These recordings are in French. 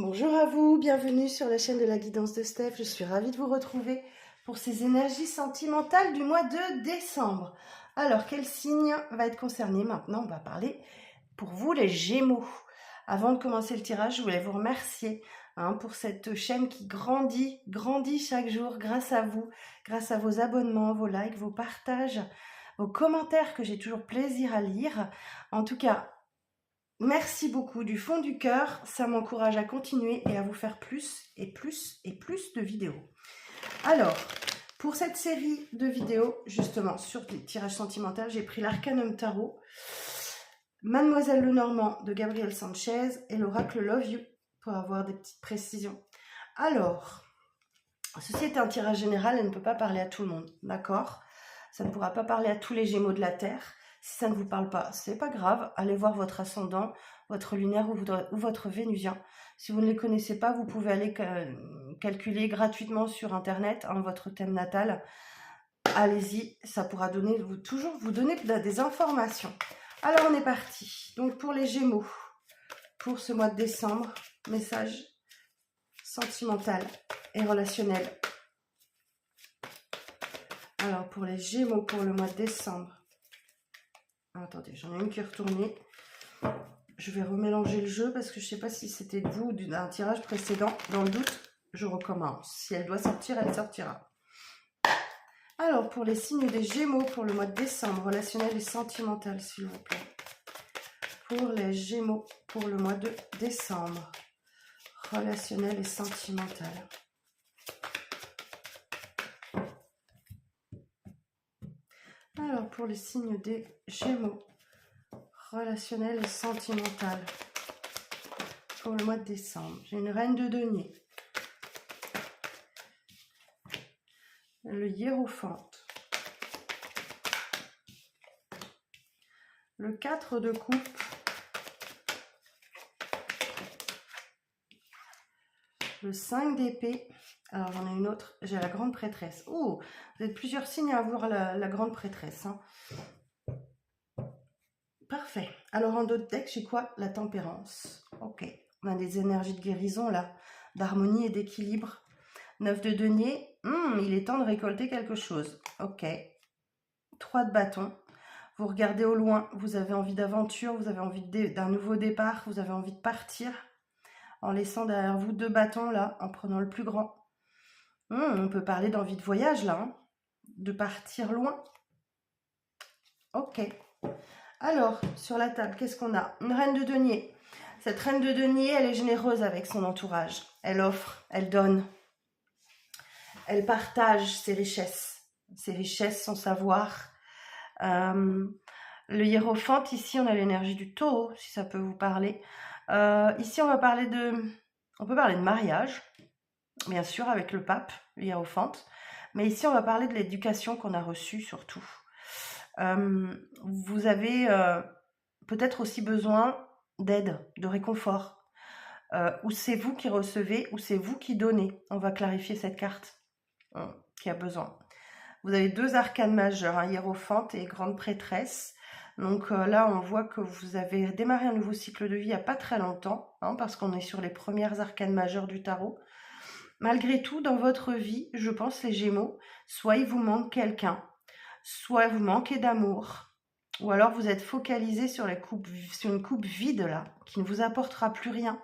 Bonjour à vous, bienvenue sur la chaîne de la guidance de Steph. Je suis ravie de vous retrouver pour ces énergies sentimentales du mois de décembre. Alors, quel signe va être concerné? Maintenant, on va parler pour vous les Gémeaux. Avant de commencer le tirage, je voulais vous remercier pour cette chaîne qui grandit chaque jour grâce à vous, grâce à vos abonnements, vos likes, vos partages, vos commentaires que j'ai toujours plaisir à lire. En tout cas, merci beaucoup du fond du cœur, ça m'encourage à continuer et à vous faire plus et plus et plus de vidéos. Alors, pour cette série de vidéos, justement, sur les tirages sentimentaux, j'ai pris l'Arcanum Tarot, Mademoiselle Lenormand de Gabriel Sanchez et l'Oracle Love You pour avoir des petites précisions. Alors, ceci est un tirage général, elle ne peut pas parler à tout le monde, d'accord? Ça ne pourra pas parler à tous les Gémeaux de la Terre. Si ça ne vous parle pas, c'est pas grave, allez voir votre ascendant, votre lunaire ou votre vénusien. Si vous ne les connaissez pas, vous pouvez aller calculer gratuitement sur internet votre thème natal. Allez-y, ça pourra toujours vous donner des informations. Alors on est parti. Donc pour les Gémeaux, pour ce mois de décembre, message sentimental et relationnel. Alors pour les Gémeaux pour le mois de décembre. Attendez, j'en ai une qui est retournée. Je vais remélanger le jeu parce que je ne sais pas si c'était de vous ou d'un tirage précédent. Dans le doute, je recommence. Si elle doit sortir, elle sortira. Alors, pour les signes des Gémeaux pour le mois de décembre, relationnel et sentimental, s'il vous plaît. Pour les Gémeaux pour le mois de décembre, relationnel et sentimental. Alors, pour les signes des Gémeaux, relationnel et sentimental, pour le mois de décembre, j'ai une reine de denier, le hiérophante, le 4 de coupe, le 5 d'épée. Alors j'en ai une autre, j'ai la grande prêtresse. Oh, vous êtes plusieurs signes à avoir la grande prêtresse. Parfait. Alors en d'autres decks, j'ai quoi? La tempérance. Ok. On a des énergies de guérison là, d'harmonie et d'équilibre. 9 de denier. Il est temps de récolter quelque chose. Ok. 3 de bâton. Vous regardez au loin, vous avez envie d'aventure, vous avez envie d'un nouveau départ, vous avez envie de partir. En laissant derrière vous 2 bâtons là, en prenant le plus grand. On peut parler d'envie de voyage là, de partir loin. Ok. Alors, sur la table, qu'est-ce qu'on a? Une reine de denier. Cette reine de denier, elle est généreuse avec son entourage. Elle offre, elle donne. Elle partage ses richesses, son savoir. Le hiérophante, ici, on a l'énergie du taureau, si ça peut vous parler. Ici, on peut parler de mariage, bien sûr, avec le pape, le hiérophante. Mais ici, on va parler de l'éducation qu'on a reçue, surtout. Vous avez peut-être aussi besoin d'aide, de réconfort. Ou c'est vous qui recevez, ou c'est vous qui donnez. On va clarifier cette carte qui a besoin. Vous avez 2 arcanes majeures, hiérophante et grande prêtresse. Donc là, on voit que vous avez démarré un nouveau cycle de vie il n'y a pas très longtemps, parce qu'on est sur les premières arcanes majeures du tarot. Malgré tout, dans votre vie, je pense, les Gémeaux, soit il vous manque quelqu'un, soit vous manquez d'amour, ou alors vous êtes focalisé sur une coupe vide là, qui ne vous apportera plus rien,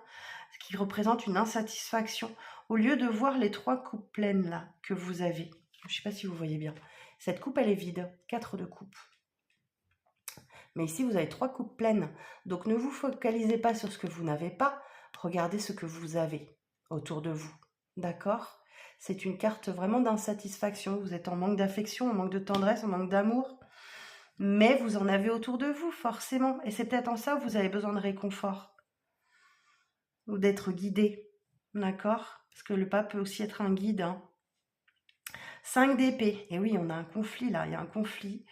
qui représente une insatisfaction, au lieu de voir les 3 coupes pleines là que vous avez. Je ne sais pas si vous voyez bien. Cette coupe, elle est vide, 4 de coupe. Mais ici, vous avez 3 coupes pleines. Donc ne vous focalisez pas sur ce que vous n'avez pas, regardez ce que vous avez autour de vous. D'accord? C'est une carte vraiment d'insatisfaction. Vous êtes en manque d'affection, en manque de tendresse, en manque d'amour. Mais vous en avez autour de vous, forcément. Et c'est peut-être en ça que vous avez besoin de réconfort. Ou d'être guidé. D'accord? Parce que le pape peut aussi être un guide. 5 d'épée. Et oui, on a un conflit là. Il y a un conflit.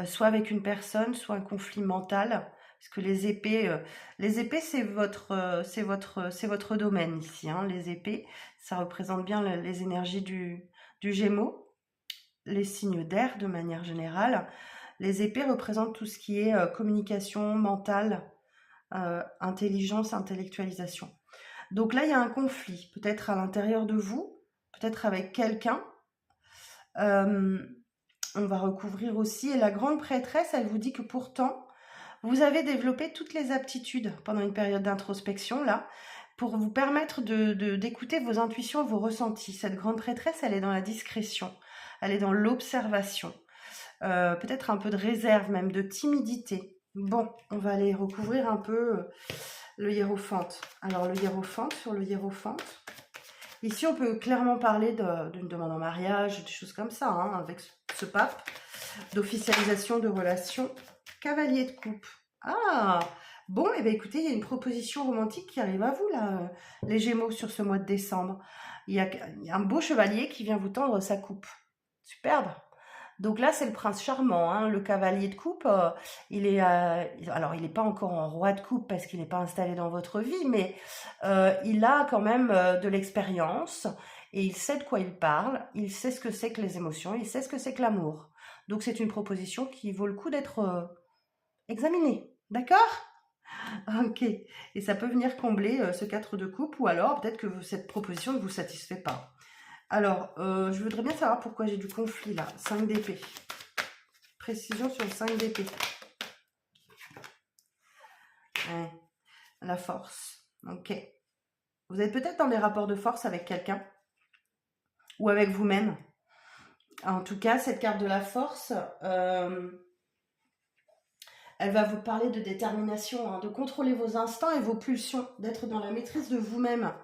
Soit avec une personne, soit un conflit mental. Parce que les épées, c'est votre domaine ici. Les épées, ça représente bien les énergies du Gémeaux. Les signes d'air de manière générale. Les épées représentent tout ce qui est communication mentale, intelligence, intellectualisation. Donc là, il y a un conflit, peut-être à l'intérieur de vous, peut-être avec quelqu'un. On va recouvrir aussi. Et la grande prêtresse, elle vous dit que pourtant, vous avez développé toutes les aptitudes pendant une période d'introspection, là, pour vous permettre d'écouter vos intuitions, vos ressentis. Cette grande prêtresse, elle est dans la discrétion, elle est dans l'observation, peut-être un peu de réserve, même de timidité. Bon, on va aller recouvrir un peu le hiérophante. Alors, le hiérophante, sur le hiérophante, ici, on peut clairement parler d'une demande en mariage, des choses comme ça, hein, avec ce pape, d'officialisation de relations. Cavalier de coupe. Ah, bon, et bien écoutez, il y a une proposition romantique qui arrive à vous, là, les Gémeaux, sur ce mois de décembre. Il y a un beau chevalier qui vient vous tendre sa coupe. Superbe. Donc là, c'est le prince charmant, hein, le cavalier de coupe. Il est, alors, il n'est pas encore en roi de coupe parce qu'il n'est pas installé dans votre vie, mais il a quand même de l'expérience et il sait de quoi il parle. Il sait ce que c'est que les émotions, il sait ce que c'est que l'amour. Donc c'est une proposition qui vaut le coup d'être examinée. D'accord? Ok. Et ça peut venir combler ce 4 de coupe ou alors peut-être que cette proposition ne vous satisfait pas. Alors, je voudrais bien savoir pourquoi j'ai du conflit là. 5 d'épée. Précision sur le 5 d'épée. Ouais. La force. Ok. Vous êtes peut-être dans des rapports de force avec quelqu'un ou avec vous-même. En tout cas, cette carte de la force, elle va vous parler de détermination, hein, de contrôler vos instincts et vos pulsions, d'être dans la maîtrise de vous-même.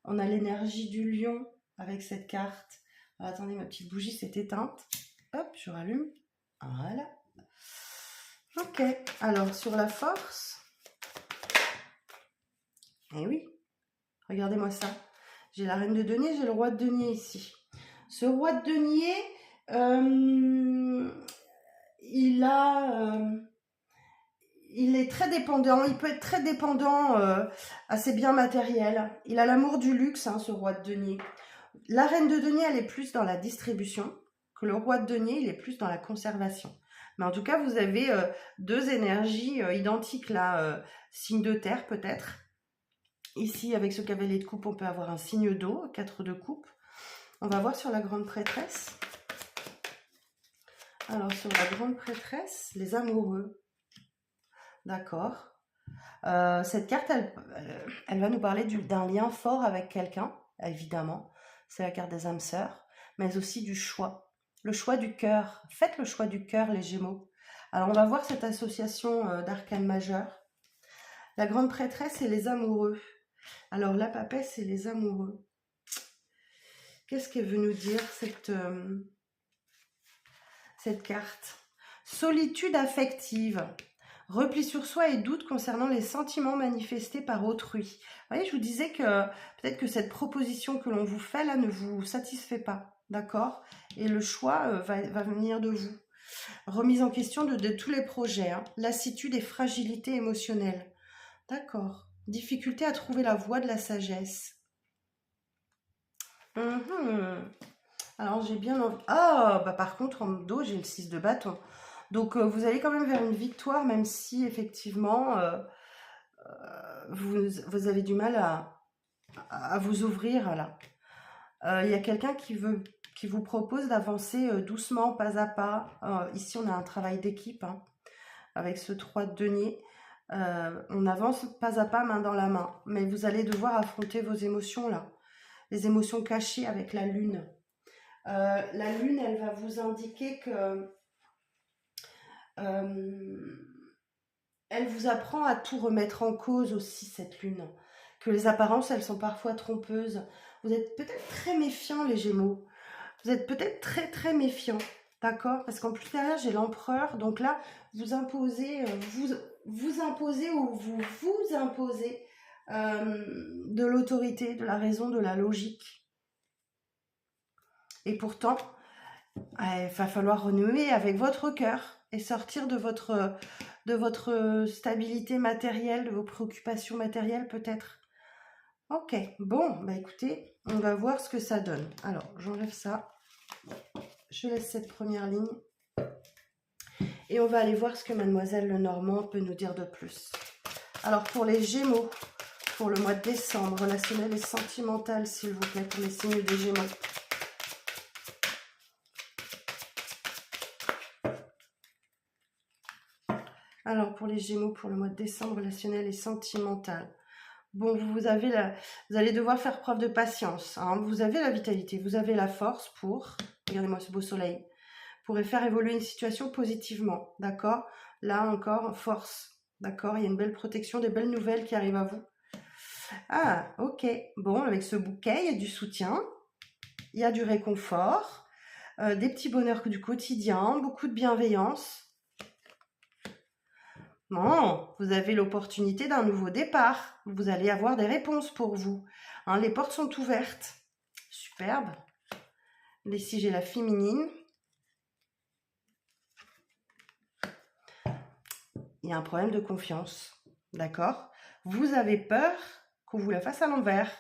On a l'énergie du lion avec cette carte. Alors, attendez, ma petite bougie s'est éteinte. Hop, je rallume. Voilà. Ok, alors sur la force. Eh oui, regardez-moi ça. J'ai la reine de denier, j'ai le roi de denier ici. Ce roi de denier, il est très dépendant, il peut être très dépendant à ses biens matériels. Il a l'amour du luxe, hein, ce roi de denier. La reine de denier, elle est plus dans la distribution, que le roi de denier, il est plus dans la conservation. Mais en tout cas, vous avez deux énergies identiques là, signe de terre peut-être. Ici, avec ce cavalier de coupe, on peut avoir un signe d'eau, 4 de coupe. On va voir sur la grande prêtresse. Alors, sur la grande prêtresse, les amoureux. D'accord. Cette carte, elle va nous parler d'un lien fort avec quelqu'un, évidemment. C'est la carte des âmes sœurs, mais aussi du choix. Le choix du cœur. Faites le choix du cœur, les Gémeaux. Alors, on va voir cette association d'arcanes majeures. La grande prêtresse et les amoureux. Alors, la papesse et les amoureux. Qu'est-ce qu'elle veut nous dire, cette carte? Solitude affective. Repli sur soi et doute concernant les sentiments manifestés par autrui. Vous voyez, je vous disais que peut-être que cette proposition que l'on vous fait là ne vous satisfait pas, d'accord? Et le choix va venir de vous. Remise en question de tous les projets, hein. Lassitude et fragilité émotionnelle. D'accord. Difficulté à trouver la voie de la sagesse. Alors j'ai bien envie... Ah, bah par contre en dos j'ai le 6 de bâton. Donc vous allez quand même vers une victoire, même si effectivement vous avez du mal à vous ouvrir là. Il y a quelqu'un qui vous propose d'avancer doucement, pas à pas. Ici on a un travail d'équipe, hein, avec ce 3 de denier. On avance pas à pas, main dans la main. Mais vous allez devoir affronter vos émotions là. Les émotions cachées avec la lune. La lune, elle va vous indiquer que elle vous apprend à tout remettre en cause aussi, cette lune. Que les apparences, elles sont parfois trompeuses. Vous êtes peut-être très méfiants, les Gémeaux. Vous êtes peut-être très, très méfiants. D'accord? Parce qu'en plus derrière, j'ai l'empereur. Donc là, vous imposez, vous imposez ou vous imposez de l'autorité, de la raison, de la logique. Et pourtant, il va falloir renouer avec votre cœur et sortir de votre stabilité matérielle, de vos préoccupations matérielles peut-être. Ok, bon, bah écoutez, on va voir ce que ça donne. Alors, j'enlève ça. Je laisse cette première ligne. Et on va aller voir ce que Mademoiselle Lenormand peut nous dire de plus. Alors, pour les Gémeaux, pour le mois de décembre, relationnel et sentimental, s'il vous plaît, pour les signes des Gémeaux. Alors, pour les Gémeaux, pour le mois de décembre, relationnel et sentimental. Bon, vous allez devoir faire preuve de patience. Hein. Vous avez la vitalité, vous avez la force pour, regardez-moi ce beau soleil, pour faire évoluer une situation positivement. D'accord? Là encore, force. D'accord? Il y a une belle protection, des belles nouvelles qui arrivent à vous. Ah, ok. Bon, avec ce bouquet, il y a du soutien, il y a du réconfort, des petits bonheurs du quotidien, beaucoup de bienveillance. Bon, vous avez l'opportunité d'un nouveau départ. Vous allez avoir des réponses pour vous. Hein, les portes sont ouvertes. Superbe. Ici, j'ai la féminine. Il y a un problème de confiance. D'accord? Vous avez peur qu'on vous la fasse à l'envers.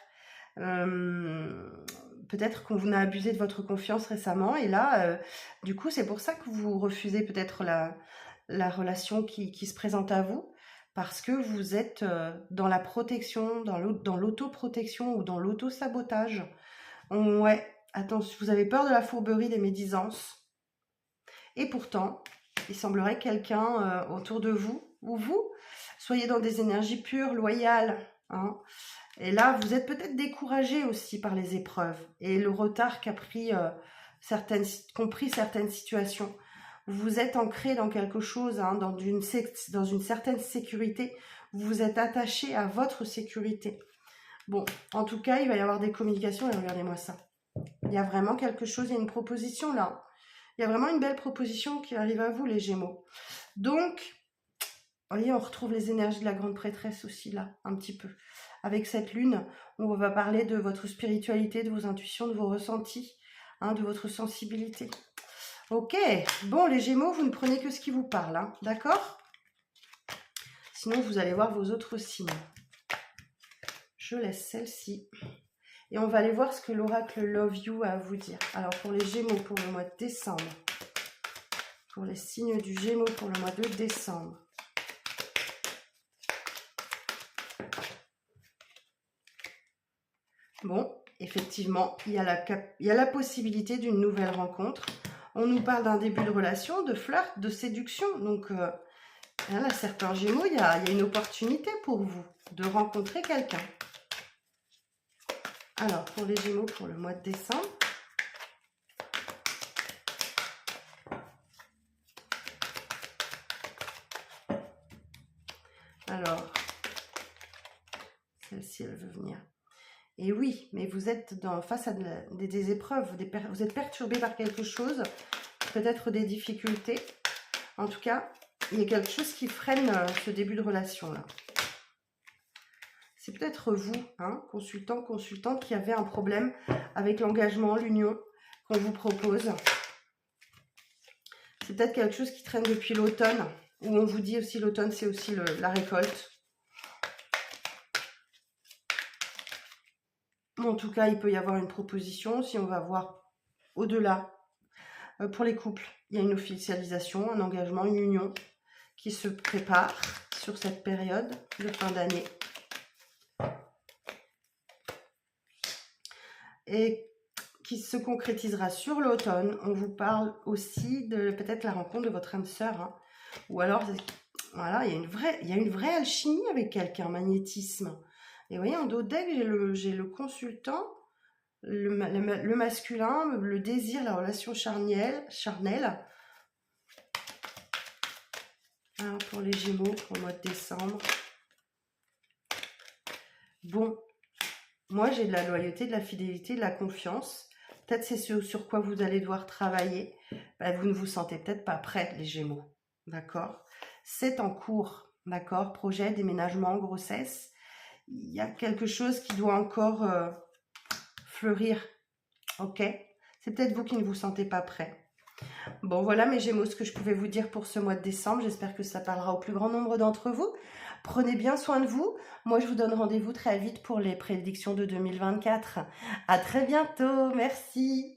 Peut-être qu'on vous a abusé de votre confiance récemment. Et là, du coup, c'est pour ça que vous refusez peut-être la relation qui se présente à vous, parce que vous êtes dans la protection, dans l'autoprotection ou dans l'auto-sabotage. Ouais, attention, vous avez peur de la fourberie des médisances. Et pourtant, il semblerait que quelqu'un autour de vous, ou vous, soyez dans des énergies pures, loyales. Hein. Et là, vous êtes peut-être découragé aussi par les épreuves et le retard qu'ont pris certaines situations. Vous êtes ancré dans quelque chose, hein, dans une certaine sécurité. Vous vous êtes attaché à votre sécurité. Bon, en tout cas, il va y avoir des communications et regardez-moi ça. Il y a vraiment quelque chose, il y a une proposition là. Il y a vraiment une belle proposition qui arrive à vous, les Gémeaux. Donc, vous voyez, on retrouve les énergies de la grande prêtresse aussi là, un petit peu. Avec cette lune, on va parler de votre spiritualité, de vos intuitions, de vos ressentis, hein, de votre sensibilité. Ok, bon les Gémeaux, vous ne prenez que ce qui vous parle, hein, d'accord? Sinon, vous allez voir vos autres signes. Je laisse celle-ci. Et on va aller voir ce que l'oracle Love You a à vous dire. Alors, pour les Gémeaux, pour le mois de décembre. Pour les signes du Gémeaux, pour le mois de décembre. Bon, effectivement, il y a la possibilité d'une nouvelle rencontre. On nous parle d'un début de relation, de flirt, de séduction. Donc, là, serpent Gémeaux, il y a une opportunité pour vous de rencontrer quelqu'un. Alors, pour les Gémeaux, pour le mois de décembre. Alors, celle-ci, elle veut venir. Et oui, mais vous êtes face à des épreuves, vous êtes perturbé par quelque chose, peut-être des difficultés. En tout cas, il y a quelque chose qui freine ce début de relation-là. C'est peut-être vous, hein, consultante, qui avez un problème avec l'engagement, l'union qu'on vous propose. C'est peut-être quelque chose qui traîne depuis l'automne, où on vous dit aussi l'automne, c'est aussi la récolte. En tout cas, il peut y avoir une proposition, si on va voir au-delà. Pour les couples, il y a une officialisation, un engagement, une union qui se prépare sur cette période de fin d'année. Et qui se concrétisera sur l'automne. On vous parle aussi de peut-être la rencontre de votre âme sœur. Hein. Ou alors, voilà, il y a une vraie alchimie avec quelqu'un, magnétisme. Et vous voyez, en dos de deck, j'ai le consultant, le masculin, le désir, la relation charnelle. Alors, pour les Gémeaux, pour le mois de décembre. Bon, moi j'ai de la loyauté, de la fidélité, de la confiance. Peut-être c'est ce sur quoi vous allez devoir travailler. Ben, vous ne vous sentez peut-être pas prêts, les Gémeaux. D'accord? C'est en cours. D'accord? Projet, déménagement, grossesse. Il y a quelque chose qui doit encore fleurir. Ok? C'est peut-être vous qui ne vous sentez pas prêt. Bon, voilà mes Gémeaux, ce que je pouvais vous dire pour ce mois de décembre. J'espère que ça parlera au plus grand nombre d'entre vous. Prenez bien soin de vous. Moi, je vous donne rendez-vous très vite pour les prédictions de 2024. À très bientôt. Merci.